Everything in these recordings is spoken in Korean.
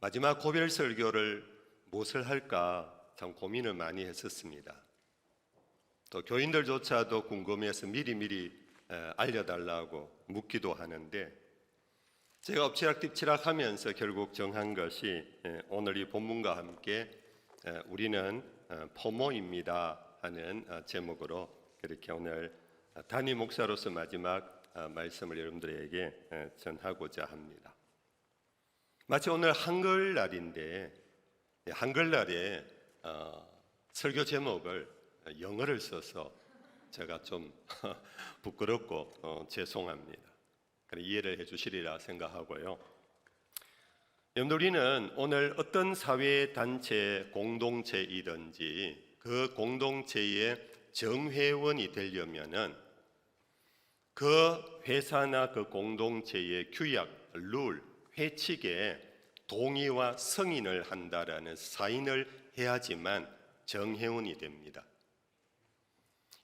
마지막 고별 설교를 무엇을 할까 참 고민을 많이 했었습니다. 또 교인들조차도 궁금해서 미리 알려달라고 묻기도 하는데 제가 엎치락뒤치락 하면서 결국 정한 것이 오늘 이 본문과 함께 우리는 포모입니다 하는 제목으로 이렇게 오늘 담임 목사로서 마지막 말씀을 여러분들에게 전하고자 합니다. 마치 오늘 한글날인데 한글날에 설교 제목을 영어를 써서 제가 좀 부끄럽고 죄송합니다. 이해를 해주시리라 생각하고요. 우리는 오늘 어떤 사회단체 공동체이든지 그 공동체의 정회원이 되려면은 그 회사나 그 공동체의 규약, 룰, 회칙에 동의와 승인을 한다라는 사인을 해야지만 정회원이 됩니다.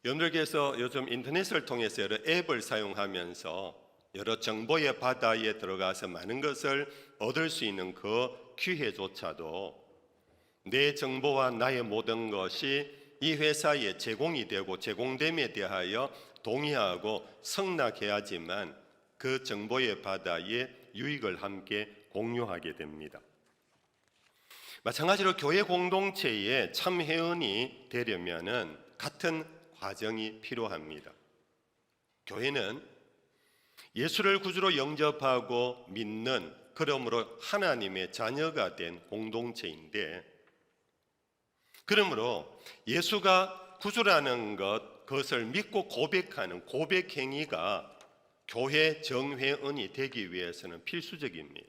여러분들께서 요즘 인터넷을 통해서 여러 앱을 사용하면서 여러 정보의 바다에 들어가서 많은 것을 얻을 수 있는 그 기회조차도 내 정보와 나의 모든 것이 이 회사에 제공이 되고 제공됨에 대하여 동의하고 승낙해야지만 그 정보의 바다에 유익을 함께 공유하게 됩니다. 마찬가지로 교회 공동체에 참회원이 되려면은 같은 과정이 필요합니다. 교회는 예수를 구주로 영접하고 믿는 그러므로 하나님의 자녀가 된 공동체인데 그러므로 예수가 구주라는 그것을 믿고 고백하는 고백 행위가 교회 정회원이 되기 위해서는 필수적입니다.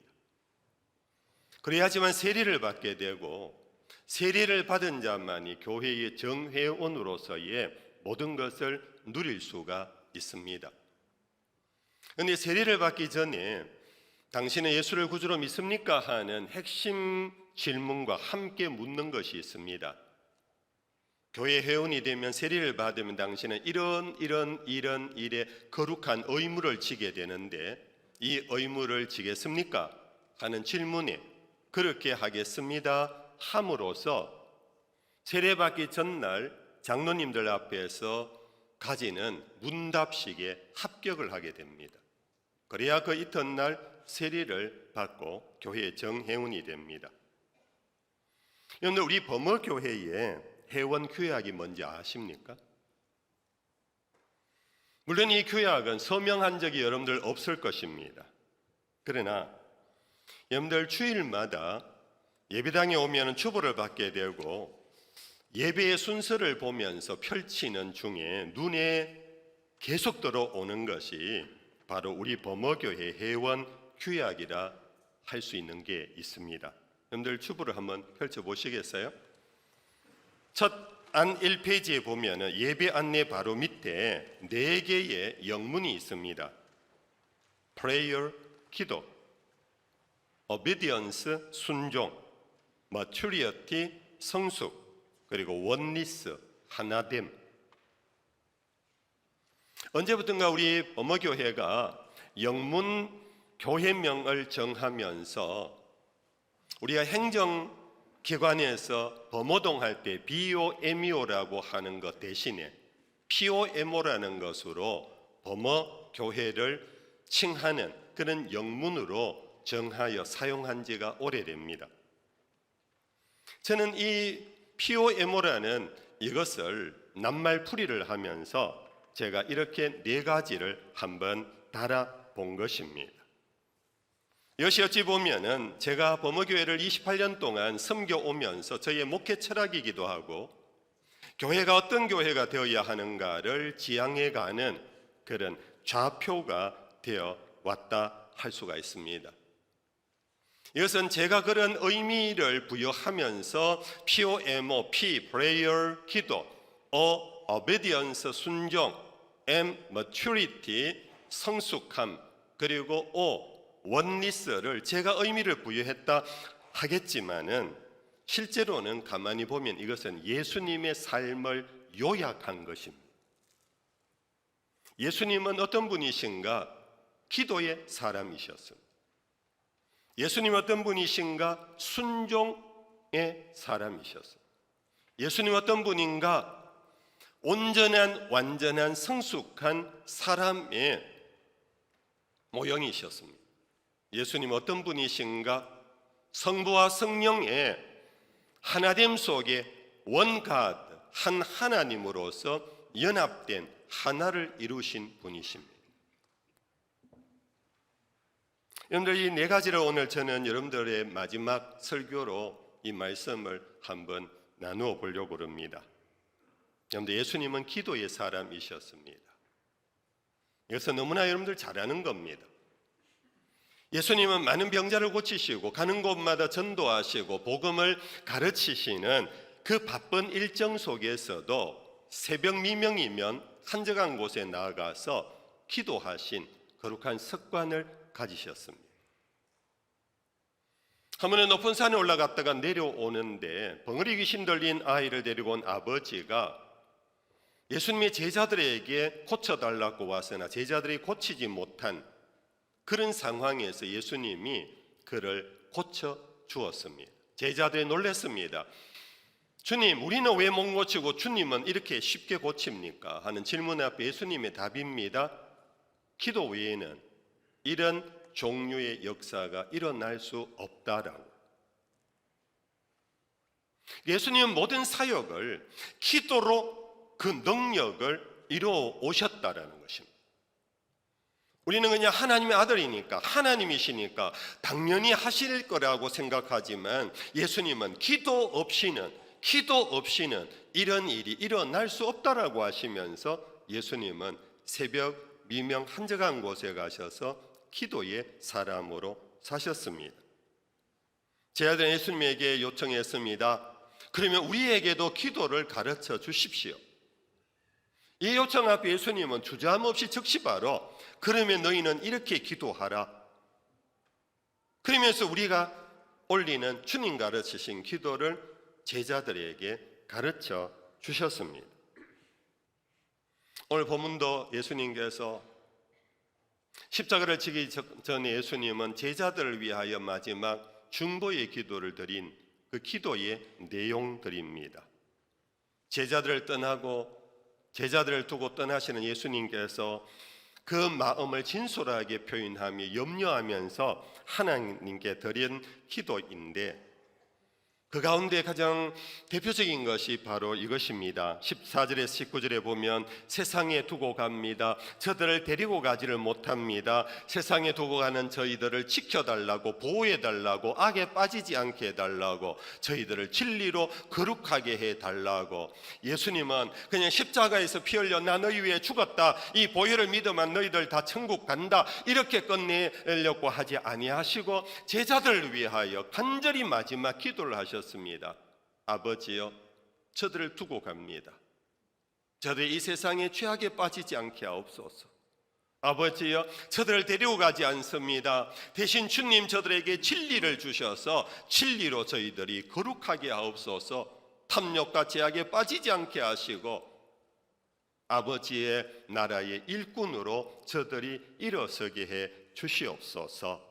그래야지만 세례를 받게 되고 세례를 받은 자만이 교회의 정회원으로서의 모든 것을 누릴 수가 있습니다. 그런데 세례를 받기 전에 당신은 예수를 구주로 믿습니까? 하는 핵심 질문과 함께 묻는 것이 있습니다. 교회 회원이 되면 세례를 받으면 당신은 이런 일에 거룩한 의무를 지게 되는데 이 의무를 지겠습니까? 하는 질문에 그렇게 하겠습니다 함으로써 세례받기 전날 장로님들 앞에서 가지는 문답식에 합격을 하게 됩니다. 그래야 그 이튿날 세례를 받고 교회의 정회원이 됩니다. 그런데 우리 범어교회에 회원 규약이 뭔지 아십니까? 물론 이 규약은 서명한 적이 여러분들 없을 것입니다. 그러나 여러분들 주일마다 예배당에 오면 주보를 받게 되고 예배의 순서를 보면서 펼치는 중에 눈에 계속 들어오는 것이 바로 우리 범어교회 회원 규약이라 할 수 있는 게 있습니다. 여러분들 주보를 한번 펼쳐보시겠어요? 첫 안 1페이지에 보면 예배 안내 바로 밑에 4개의 영문이 있습니다. Prayer, 기도, Obedience, 순종, Maturity, 성숙, 그리고 Oneness, 하나됨. 언제부턴가 우리 범어교회가 영문 교회명을 정하면서 우리가 행정기관에서 범어동할 때 BOMO라고 하는 것 대신에 POMO라는 것으로 범어교회를 칭하는 그런 영문으로 정하여 사용한 지가 오래됩니다. 저는 이 POMO라는 이것을 낱말풀이를 하면서 제가 이렇게 4가지를 한번 달아본 것입니다. 이것이 어찌 보면은 제가 범어교회를 28년 동안 섬겨오면서 저의 목회 철학이기도 하고 교회가 어떤 교회가 되어야 하는가를 지향해가는 그런 좌표가 되어 왔다 할 수가 있습니다. 이것은 제가 그런 의미를 부여하면서 POMO, P, Prayer, 기도, O, Obedience, 순종, M, Maturity, 성숙함, 그리고 O, Oneness를 제가 의미를 부여했다 하겠지만은 실제로는 가만히 보면 이것은 예수님의 삶을 요약한 것입니다. 예수님은 어떤 분이신가? 기도의 사람이셨습니다. 예수님 어떤 분이신가? 순종의 사람이셨어요. 예수님 어떤 분인가? 온전한 완전한 성숙한 사람의 모형이셨습니다. 예수님 어떤 분이신가? 성부와 성령의 하나됨 속에 원가드 한 하나님으로서 연합된 하나를 이루신 분이십니다. 여러분들 이 네 가지를 오늘 저는 여러분들의 마지막 설교로 이 말씀을 한번 나누어 보려고 합니다. 여러분들 예수님은 기도의 사람이셨습니다. 이것은 너무나 여러분들 잘 아는 겁니다. 예수님은 많은 병자를 고치시고 가는 곳마다 전도하시고 복음을 가르치시는 그 바쁜 일정 속에서도 새벽 미명이면 한적한 곳에 나아가서 기도하신 거룩한 습관을 가지셨습니다. 한 번은 높은 산에 올라갔다가 내려오는데 벙어리 귀신 들린 아이를 데리고 온 아버지가 예수님의 제자들에게 고쳐달라고 왔으나 제자들이 고치지 못한 그런 상황에서 예수님이 그를 고쳐주었습니다. 제자들이 놀랐습니다. 주님, 우리는 왜 못 고치고 주님은 이렇게 쉽게 고칩니까? 하는 질문 앞에 예수님의 답입니다. 기도 외에는 이런 종류의 역사가 일어날 수 없다라고. 예수님은 모든 사역을 기도로 그 능력을 이루어 오셨다라는 것입니다. 우리는 그냥 하나님의 아들이니까 하나님이시니까 당연히 하실 거라고 생각하지만 예수님은 기도 없이는 이런 일이 일어날 수 없다라고 하시면서 예수님은 새벽 미명 한적한 곳에 가셔서 기도의 사람으로 사셨습니다. 제자들은 예수님에게 요청했습니다. 그러면 우리에게도 기도를 가르쳐 주십시오. 이 요청 앞에 예수님은 주저함없이 즉시 바로 그러면 너희는 이렇게 기도하라. 그러면서 우리가 올리는 주님 가르치신 기도를 제자들에게 가르쳐 주셨습니다. 오늘 본문도 예수님께서 십자가를 지기 전에 예수님은 제자들을 위하여 마지막 중보의 기도를 드린 그 기도의 내용들입니다. 제자들을 두고 떠나시는 예수님께서 그 마음을 진솔하게 표현하며 염려하면서 하나님께 드린 기도인데 그 가운데 가장 대표적인 것이 바로 이것입니다. 14절에서 19절에 보면 세상에 두고 갑니다. 저들을 데리고 가지를 못합니다. 세상에 두고 가는 저희들을 지켜달라고, 보호해달라고, 악에 빠지지 않게 해달라고, 저희들을 진리로 거룩하게 해달라고. 예수님은 그냥 십자가에서 피 흘려 나 너희 위해 죽었다, 이 보혈을 믿으면 너희들 다 천국 간다, 이렇게 끝내려고 하지 아니하시고 제자들을 위하여 간절히 마지막 기도를 하셨습니다. 아버지여, 저들을 두고 갑니다. 저들이 이 세상의 죄악에 빠지지 않게 하옵소서. 아버지여, 저들을 데리고 가지 않습니다. 대신 주님 저들에게 진리를 주셔서 진리로 저희들이 거룩하게 하옵소서. 탐욕과 죄악에 빠지지 않게 하시고 아버지의 나라의 일꾼으로 저들이 일어서게 해 주시옵소서.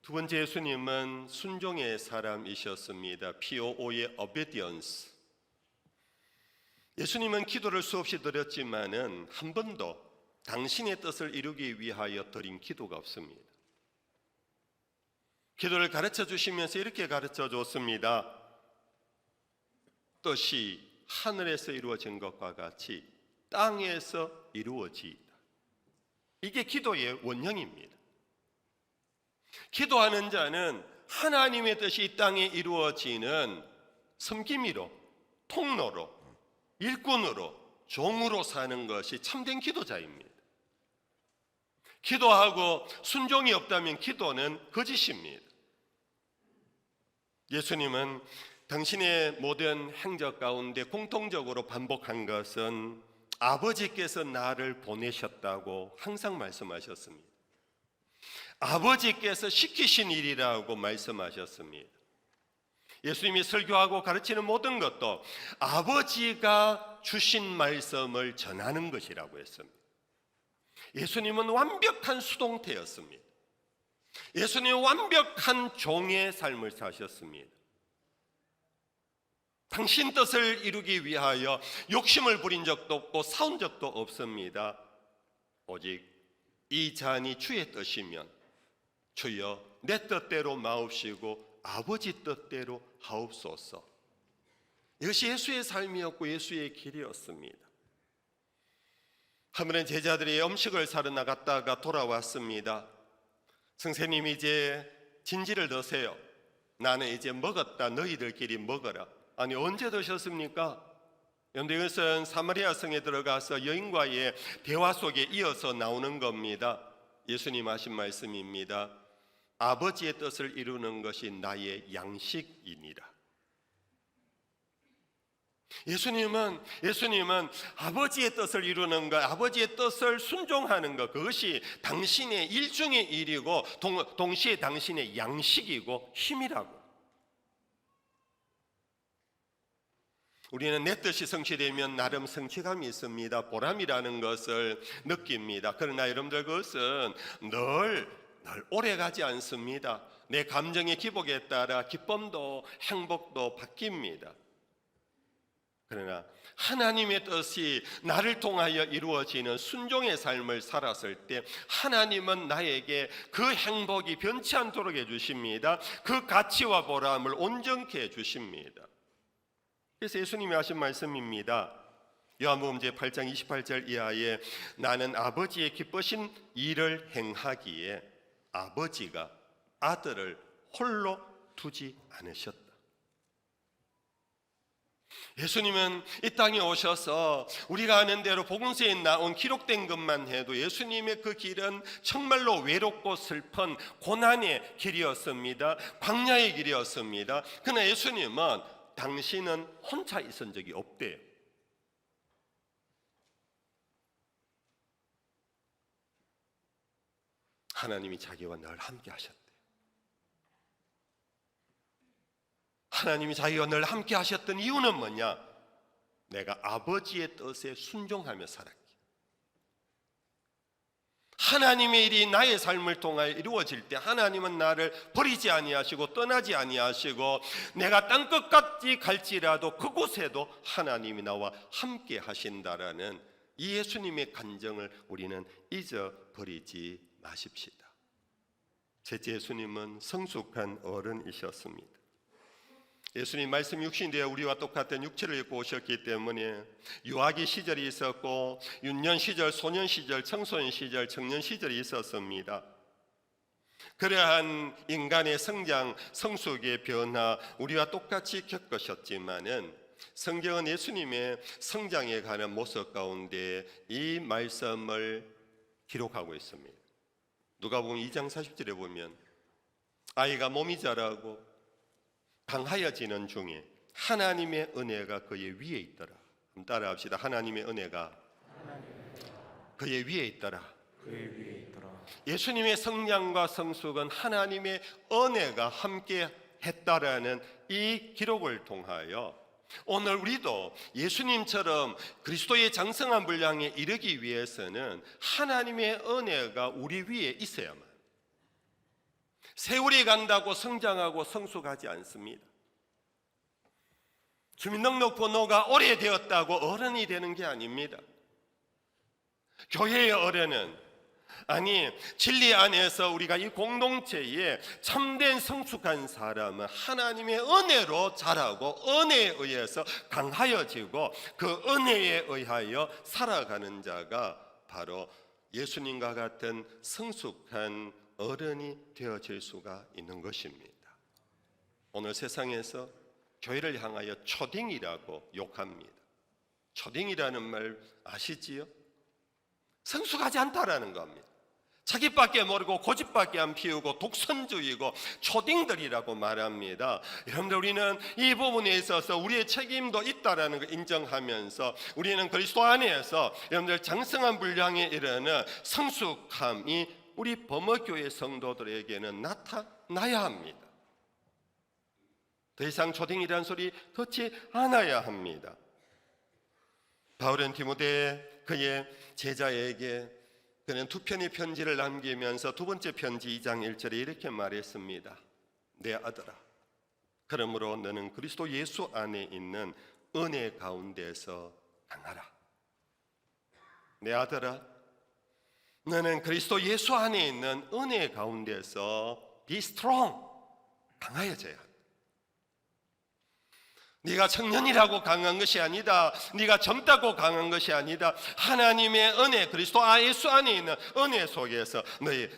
두 번째, 예수님은 순종의 사람이셨습니다. POO의 obedience. 예수님은 기도를 수없이 드렸지만은 한 번도 당신의 뜻을 이루기 위하여 드린 기도가 없습니다. 기도를 가르쳐 주시면서 이렇게 가르쳐 줬습니다. 뜻이 하늘에서 이루어진 것과 같이 땅에서 이루어지이다. 이게 기도의 원형입니다. 기도하는 자는 하나님의 뜻이 이 땅에 이루어지는 섬김이로, 통로로, 일꾼으로, 종으로 사는 것이 참된 기도자입니다. 기도하고 순종이 없다면 기도는 거짓입니다. 예수님은 당신의 모든 행적 가운데 공통적으로 반복한 것은 아버지께서 나를 보내셨다고 항상 말씀하셨습니다. 아버지께서 시키신 일이라고 말씀하셨습니다. 예수님이 설교하고 가르치는 모든 것도 아버지가 주신 말씀을 전하는 것이라고 했습니다. 예수님은 완벽한 수동태였습니다. 예수님은 완벽한 종의 삶을 사셨습니다. 당신 뜻을 이루기 위하여 욕심을 부린 적도 없고 싸운 적도 없습니다. 오직 이 잔이 주의 뜻이면 주여 내 뜻대로 마옵시고 아버지 뜻대로 하옵소서. 이것이 예수의 삶이었고 예수의 길이었습니다. 한 번은 제자들이 음식을 사러 나갔다가 돌아왔습니다. 선생님이 이제 진지를 드세요. 나는 이제 먹었다. 너희들끼리 먹어라. 아니 언제 드셨습니까? 그런데 이것은 사마리아 성에 들어가서 여인과의 대화 속에 이어서 나오는 겁니다. 예수님 하신 말씀입니다. 아버지의 뜻을 이루는 것이 나의 양식이니라. 예수님은 아버지의 뜻을 이루는 것, 아버지의 뜻을 순종하는 것, 그것이 당신의 일중의 일이고 동시에 당신의 양식이고 힘이라고. 우리는 내 뜻이 성취되면 나름 성취감이 있습니다. 보람이라는 것을 느낍니다. 그러나 여러분들 그것은 늘 오래 가지 않습니다. 내 감정의 기복에 따라 기쁨도 행복도 바뀝니다. 그러나 하나님의 뜻이 나를 통하여 이루어지는 순종의 삶을 살았을 때 하나님은 나에게 그 행복이 변치 않도록 해주십니다. 그 가치와 보람을 온전케 해주십니다. 그래서 예수님이 하신 말씀입니다. 요한복음 제8장 28절 이하에 나는 아버지의 기쁘신 일을 행하기에 아버지가 아들을 홀로 두지 않으셨다. 예수님은 이 땅에 오셔서 우리가 아는 대로 복음서에 나온 기록된 것만 해도 예수님의 그 길은 정말로 외롭고 슬픈 고난의 길이었습니다. 광야의 길이었습니다. 그러나 예수님은 당신은 혼자 있은 적이 없대요. 하나님이 자기와 늘 함께 하셨대요. 하나님이 자기와 늘 함께 하셨던 이유는 뭐냐? 내가 아버지의 뜻에 순종하며 살았기. 하나님의 일이 나의 삶을 통하여 이루어질 때 하나님은 나를 버리지 아니하시고 떠나지 아니하시고 내가 땅끝까지 갈지라도 그곳에도 하나님이 나와 함께 하신다라는 이 예수님의 간정을 우리는 잊어버리지 마십시다. 셋째, 예수님은 성숙한 어른이셨습니다. 예수님 말씀 육신이 되어 우리와 똑같은 육체를 입고 오셨기 때문에 유아기 시절이 있었고 윤년 시절, 소년 시절, 청소년 시절, 청년 시절이 있었습니다. 그러한 인간의 성장, 성숙의 변화 우리와 똑같이 겪으셨지만은 성경은 예수님의 성장에 관한 모습 가운데 이 말씀을 기록하고 있습니다. 누가복음 2장 40절에 보면 아이가 몸이 자라고 강하여지는 중에 하나님의 은혜가 그의 위에 있더라. 따라합시다. 하나님의 은혜가 그의 위에 있더라. 예수님의 성장과 성숙은 하나님의 은혜가 함께 했다라는 이 기록을 통하여 오늘 우리도 예수님처럼 그리스도의 장성한 분량에 이르기 위해서는 하나님의 은혜가 우리 위에 있어야만. 세월이 간다고 성장하고 성숙하지 않습니다. 주민등록번호가 오래되었다고 어른이 되는 게 아닙니다. 교회의 어른은 진리 안에서 우리가 이 공동체에 참된 성숙한 사람은 하나님의 은혜로 자라고 은혜에 의해서 강하여지고 그 은혜에 의하여 살아가는 자가 바로 예수님과 같은 성숙한 어른이 되어질 수가 있는 것입니다. 오늘 세상에서 교회를 향하여 초딩이라고 욕합니다. 초딩이라는 말 아시지요? 성숙하지 않다라는 겁니다. 자기밖에 모르고 고집밖에 안 피우고 독선주의고 초딩들이라고 말합니다. 여러분들 우리는 이 부분에 있어서 우리의 책임도 있다라는 걸 인정하면서 우리는 그리스도 안에서 여러분들 장성한 분량에 이르는 성숙함이 우리 범어교회 성도들에게는 나타나야 합니다. 더 이상 초딩이라는 소리 듣지 않아야 합니다. 바울은 디모데 그의 제자에게 그는 두 편의 편지를 남기면서 두 번째 편지 2장 1절에 이렇게 말했습니다. 내 아들아, 그러므로 너는 그리스도 예수 안에 있는 은혜 가운데서 강하라. 내 아들아, 너는 그리스도 예수 안에 있는 은혜 가운데서 be strong, 강하여져야 한다. 네가 청년이라고 강한 것이 아니다. 네가 젊다고 강한 것이 아니다. 하나님의 은혜, 그리스도 예수 안에 있는 은혜 속에서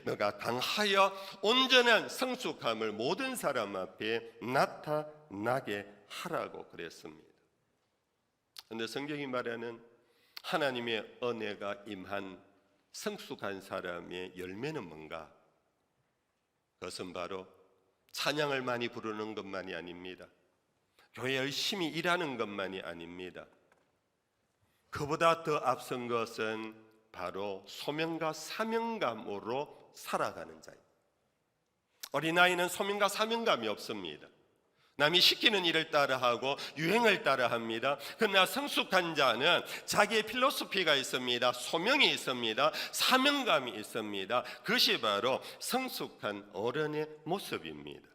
너가 강하여 온전한 성숙함을 모든 사람 앞에 나타나게 하라고 그랬습니다. 그런데 성경이 말하는 하나님의 은혜가 임한 성숙한 사람의 열매는 뭔가? 그것은 바로 찬양을 많이 부르는 것만이 아닙니다. 교회 열심히 일하는 것만이 아닙니다. 그보다 더 앞선 것은 바로 소명과 사명감으로 살아가는 자입니다. 어린아이는 소명과 사명감이 없습니다. 남이 시키는 일을 따라하고 유행을 따라합니다. 그러나 성숙한 자는 자기의 필로소피가 있습니다. 소명이 있습니다. 사명감이 있습니다. 그것이 바로 성숙한 어른의 모습입니다.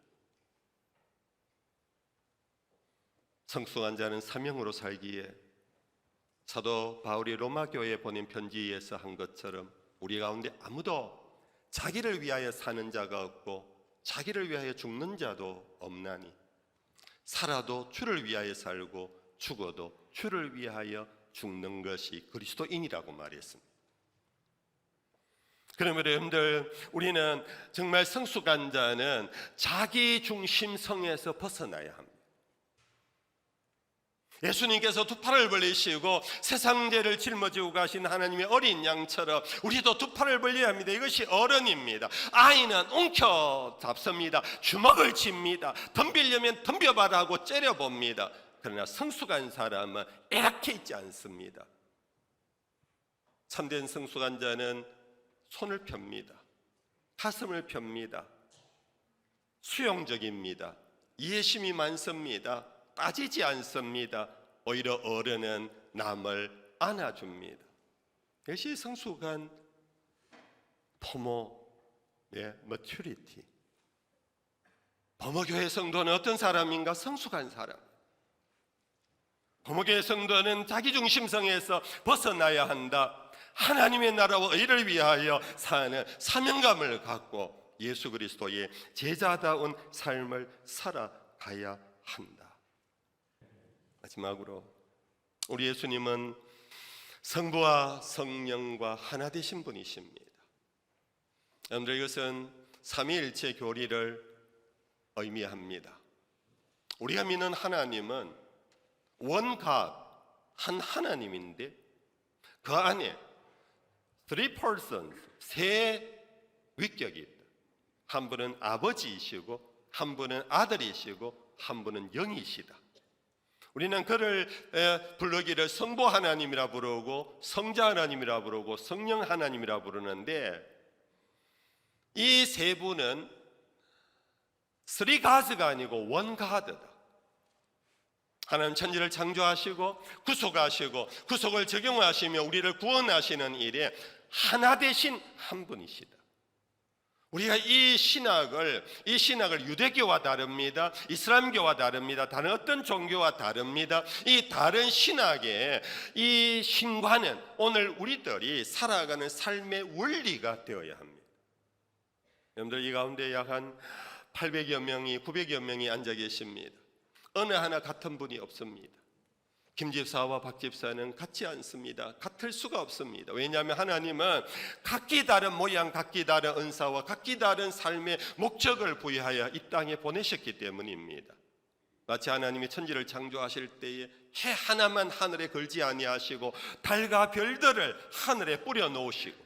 성숙한 자는 사명으로 살기에 사도 바울이 로마 교회에 보낸 편지에서 한 것처럼 우리 가운데 아무도 자기를 위하여 사는 자가 없고 자기를 위하여 죽는 자도 없나니 살아도 주를 위하여 살고 죽어도 주를 위하여 죽는 것이 그리스도인이라고 말했습니다. 그러면 여러분들, 우리는 정말 성숙한 자는 자기 중심성에서 벗어나야 합니다. 예수님께서 두 팔을 벌리시고 세상 죄를 짊어지고 가신 하나님의 어린 양처럼 우리도 두 팔을 벌려야 합니다. 이것이 어른입니다. 아이는 웅켜 잡습니다. 주먹을 칩니다. 덤비려면 덤벼봐라 하고 째려봅니다. 그러나 성숙한 사람은 이렇게 있지 않습니다. 참된 성숙한 자는 손을 펴니다. 가슴을 펴니다. 수용적입니다. 이해심이 많습니다. 따지지 않습니다. 오히려 어른은 남을 안아줍니다. 이것이 성숙한 포모의 maturity. 포모교회 성도는 어떤 사람인가? 성숙한 사람. 포모교회 성도는 자기중심성에서 벗어나야 한다. 하나님의 나라와 의를 위하여 사는 사명감을 갖고 예수 그리스도의 제자다운 삶을 살아가야 한다. 마지막으로 우리 예수님은 성부와 성령과 하나 되신 분이십니다. 여러분들, 이것은 삼위일체 교리를 의미합니다. 우리가 믿는 하나님은 원갓, 한 하나님인데 그 안에 three persons, 세 위격이 있다. 한 분은 아버지이시고 한 분은 아들이시고 한 분은 영이시다. 우리는 그를 부르기를 성부 하나님이라 부르고 성자 하나님이라 부르고 성령 하나님이라 부르는데 이 세 분은 three Gods가 아니고 one God다. 하나님 천지를 창조하시고 구속하시고 구속을 적용하시며 우리를 구원하시는 일에 하나 되신 한 분이시다. 우리가 이 신학을 유대교와 다릅니다. 이슬람교와 다릅니다. 다른 어떤 종교와 다릅니다. 이 다른 신학의 이 신과는 오늘 우리들이 살아가는 삶의 원리가 되어야 합니다. 여러분들, 이 가운데 약 한 800여 명이 900여 명이 앉아 계십니다. 어느 하나 같은 분이 없습니다. 김 집사와 박 집사는 같지 않습니다. 같을 수가 없습니다. 왜냐하면 하나님은 각기 다른 모양, 각기 다른 은사와 각기 다른 삶의 목적을 부여하여 이 땅에 보내셨기 때문입니다. 마치 하나님이 천지를 창조하실 때에 해 하나만 하늘에 걸지 아니하시고 달과 별들을 하늘에 뿌려 놓으시고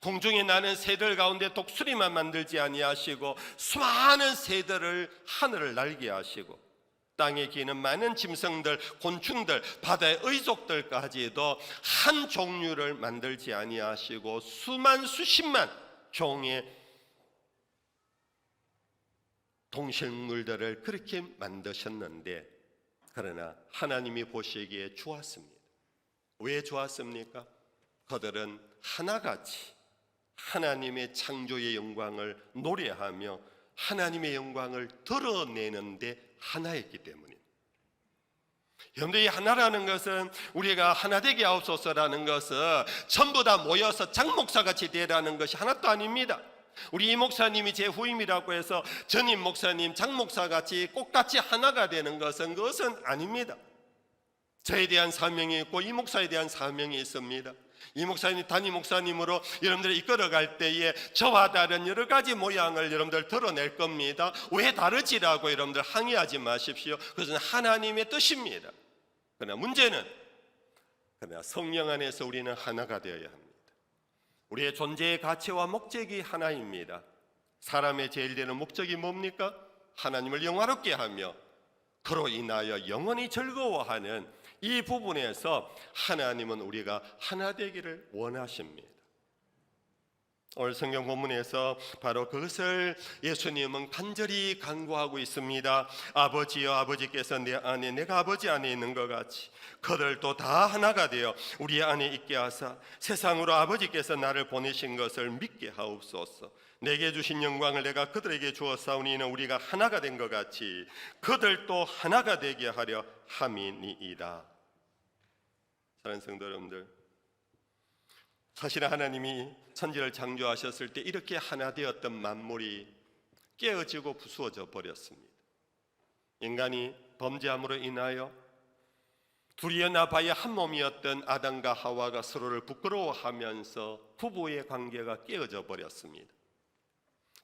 공중에 나는 새들 가운데 독수리만 만들지 아니하시고 수많은 새들을 하늘을 날게 하시고 땅에 기는 많은 짐승들, 곤충들, 바다의 의족들까지도 한 종류를 만들지 아니하시고 수십만 종의 동식물들을 그렇게 만드셨는데 그러나 하나님이 보시기에 좋았습니다. 왜 좋았습니까? 그들은 하나같이 하나님의 창조의 영광을 노래하며 하나님의 영광을 드러내는데 하나였기 때문입니다. 여러분들, 이 하나라는 것은 우리가 하나 되게 하옵소서라는 것은 전부 다 모여서 장목사같이 되라는 것이 하나도 아닙니다. 우리 이 목사님이 제 후임이라고 해서 전임 목사님, 장목사같이 꼭같이 하나가 되는 것은 그것은 아닙니다. 저에 대한 사명이 있고 이 목사에 대한 사명이 있습니다. 이 목사님 담임 목사님으로 여러분들을 이끌어갈 때에 저와 다른 여러 가지 모양을 여러분들 드러낼 겁니다. 왜 다르지라고 여러분들 항의하지 마십시오. 그것은 하나님의 뜻입니다. 그러나 문제는 성령 안에서 우리는 하나가 되어야 합니다. 우리의 존재의 가치와 목적이 하나입니다. 사람의 제일 되는 목적이 뭡니까? 하나님을 영화롭게 하며 그로 인하여 영원히 즐거워하는 이 부분에서 하나님은 우리가 하나 되기를 원하십니다. 오늘 성경 본문에서 바로 그것을 예수님은 간절히 간구하고 있습니다. 아버지여, 아버지께서 내 안에 내가 아버지 안에 있는 것 같이 그들도 다 하나가 되어 우리 안에 있게 하사 세상으로 아버지께서 나를 보내신 것을 믿게 하옵소서. 내게 주신 영광을 내가 그들에게 주었사오니 이는 우리가 하나가 된 것 같이 그들도 하나가 되게 하려 함이니이다. 사랑하는 성도 여러분들, 사실 하나님이 천지를 창조하셨을 때 이렇게 하나 되었던 만물이 깨어지고 부수어져 버렸습니다. 인간이 범죄함으로 인하여 둘이나 바의 한 몸이었던 아담과 하와가 서로를 부끄러워하면서 부부의 관계가 깨어져 버렸습니다.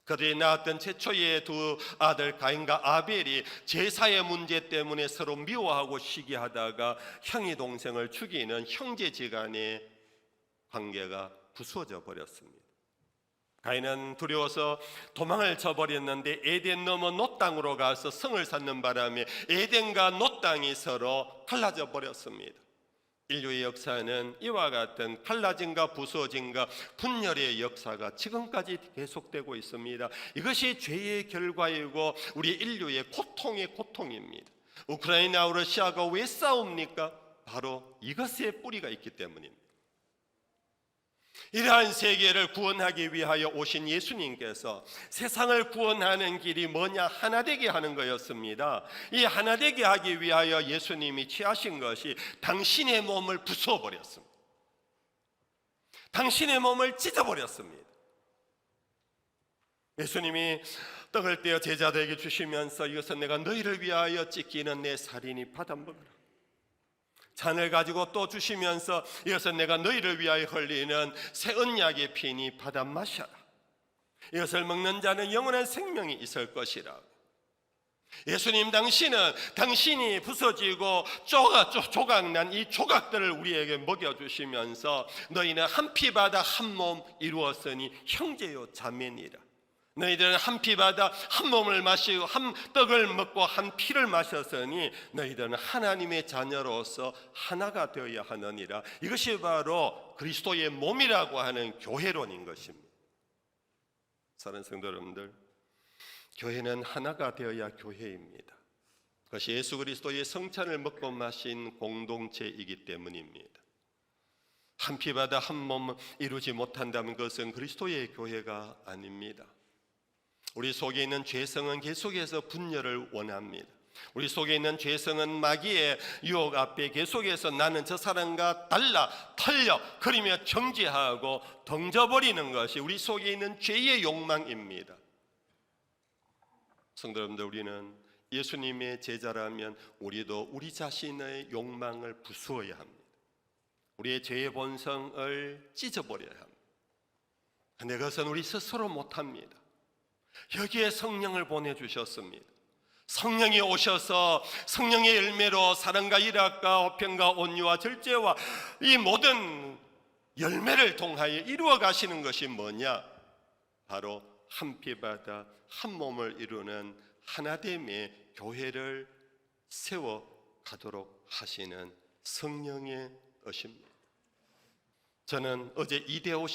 그들이 낳았던 최초의 두 아들 가인과 아벨이 제사의 문제 때문에 서로 미워하고 시기하다가 형이 동생을 죽이는 형제지간의 관계가 부수어져 버렸습니다. 가인은 두려워서 도망을 쳐버렸는데 에덴 넘어 놋 땅으로 가서 성을 쌓는 바람에 에덴과 놋 땅이 서로 갈라져 버렸습니다. 인류의 역사는 이와 같은 갈라짐과 부서짐과 분열의 역사가 지금까지 계속되고 있습니다. 이것이 죄의 결과이고 우리 인류의 고통의 고통입니다. 우크라이나와 러시아가 왜 싸웁니까? 바로 이것의 뿌리가 있기 때문입니다. 이러한 세계를 구원하기 위하여 오신 예수님께서 세상을 구원하는 길이 뭐냐? 하나 되게 하는 거였습니다. 이 하나 되게 하기 위하여 예수님이 취하신 것이 당신의 몸을 부숴버렸습니다. 당신의 몸을 찢어버렸습니다. 예수님이 떡을 떼어 제자들에게 주시면서 이것은 내가 너희를 위하여 찢기는 내 살이니 받아 먹으라. 잔을 가지고 또 주시면서 이것은 내가 너희를 위하여 흘리는 새 언약의 피니 받아 마셔라. 이것을 먹는 자는 영원한 생명이 있을 것이라. 예수님, 당신은 당신이 부서지고 조각난 이 조각들을 우리에게 먹여주시면서 너희는 한 피 받아 한 몸 이루었으니 형제요 자매니라. 너희들은 한 피 받아 한 몸을 마시고 한 떡을 먹고 한 피를 마셨으니 너희들은 하나님의 자녀로서 하나가 되어야 하느니라. 이것이 바로 그리스도의 몸이라고 하는 교회론인 것입니다. 사랑하는 성도 여러분들, 교회는 하나가 되어야 교회입니다. 그것이 예수 그리스도의 성찬을 먹고 마신 공동체이기 때문입니다. 한 피 받아 한 몸 이루지 못한다면 그것은 그리스도의 교회가 아닙니다. 우리 속에 있는 죄성은 계속해서 분열을 원합니다. 우리 속에 있는 죄성은 마귀의 유혹 앞에 계속해서 나는 저 사람과 달라 털려 그리며 정죄하고 던져버리는 것이 우리 속에 있는 죄의 욕망입니다. 성도 여러분들, 우리는 예수님의 제자라면 우리도 우리 자신의 욕망을 부수어야 합니다. 우리의 죄의 본성을 찢어버려야 합니다. 근데 그것은 우리 스스로 못합니다. 여기에 성령을 보내주셨습니다. 성령이 오셔서 성령의 열매로 사랑과 일학과 화평과 온유와 절제와 이 모든 열매를 통하여 이루어 가시는 것이 뭐냐? 바로 한 피 받아 한 몸을 이루는 하나됨의 교회를 세워 가도록 하시는 성령의 뜻입니다. 저는 어제 이대호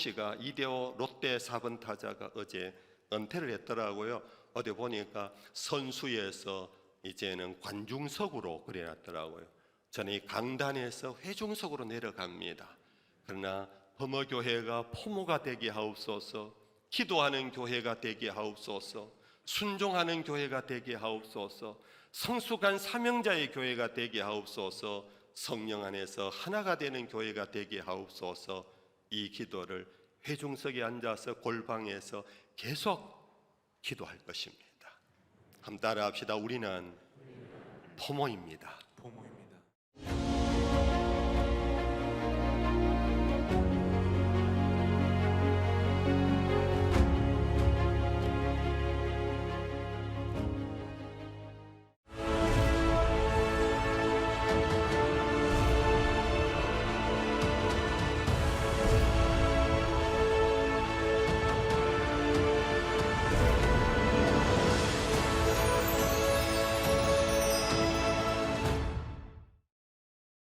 롯데 4번 타자가 어제 은퇴를 했더라고요. 어디 보니까 선수에서 이제는 관중석으로 그려놨더라고요. 저는 이 강단에서 회중석으로 내려갑니다. 그러나 범어교회가 포모가 되게 하옵소서. 기도하는 교회가 되게 하옵소서. 순종하는 교회가 되게 하옵소서. 성숙한 사명자의 교회가 되게 하옵소서. 성령 안에서 하나가 되는 교회가 되게 하옵소서. 이 기도를 회중석에 앉아서 골방에서 계속 기도할 것입니다. 한번 따라합시다. 우리는 포모입니다.